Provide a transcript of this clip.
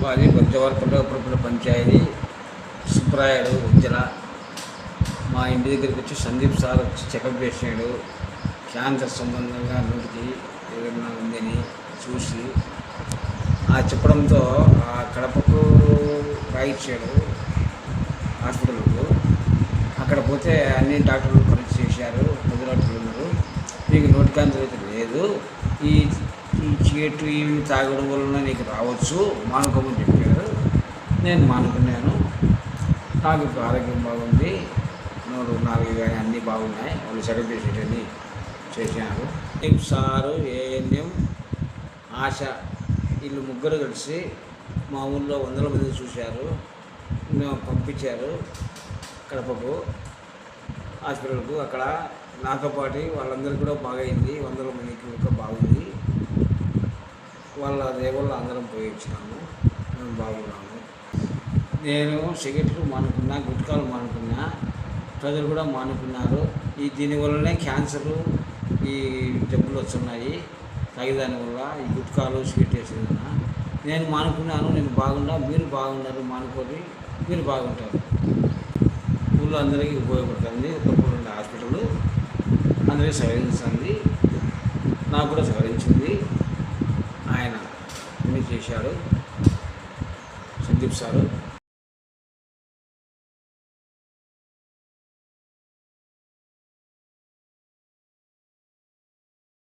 మాది బొజ్జవరపల్లి పంచాయతీ సుబ్రాయుడు ఉజ్జల. మా ఇంటి దగ్గరికి వచ్చి సందీప్ సార్ వచ్చి చెకప్ చేసాడు. క్యాన్సర్ సంబంధంగా నోటికి ఏదైనా ఉందని చూసి చెప్పడంతో ఆ కడపకు రాయిచ్చాడు హాస్పిటల్కు. అక్కడ పోతే అన్ని డాక్టర్లు పరీక్ష చేశారు. 10 డాక్టర్లు ఉన్నారు. నీకు నోటి క్యాన్సర్ అయితే లేదు, ఈ సిగరెట్ ఇవి తాగడం వలన నీకు రావచ్చు, మానుకోమని చెప్పారు. నేను మానుకున్నాను. నాకు ఇప్పుడు ఆరోగ్యం బాగుంది, నోరు నాలుగు కానీ అన్నీ బాగున్నాయి. వాళ్ళు చెకప్ చేసేటన్ని చేశారు. సారు, ఏఎన్ఎం, ఆశ వీళ్ళు ముగ్గురు కలిసి మా ఊళ్ళో 100 మంది చూశారు. పంపించారు కడపకు హాస్పిటల్కు. అక్కడ నాతో పాటు వాళ్ళందరికీ కూడా బాగైంది. 100 మందికి కూడా బాగుంది. వాళ్ళ దేవుళ్ళు అందరం పోయి వచ్చినాము. మేము బాగున్నాము. నేను సిగరెట్లు మానుకున్నా, గుట్కాలు మానుకున్నా, ప్రజలు కూడా మానుకున్నారు. దీనివల్లనే క్యాన్సరు ఈ జబ్బులు వస్తున్నాయి. తాగేదాని వల్ల ఈ గుట్కాలు సిగరెట్ వేసేదన్న నేను మానుకున్నాను. నేను బాగున్నా, మీరు బాగున్నారు. మానుకొని మీరు బాగుంటారు. ఊళ్ళో అందరికీ ఉపయోగపడుతుంది. ఒకప్పుడు ఉండే హాస్పిటల్ అందరికీ సహకరించింది. నాకు కూడా సహకరించింది. ఆయన అన్నీ చేశాడు సందీప్ సారు.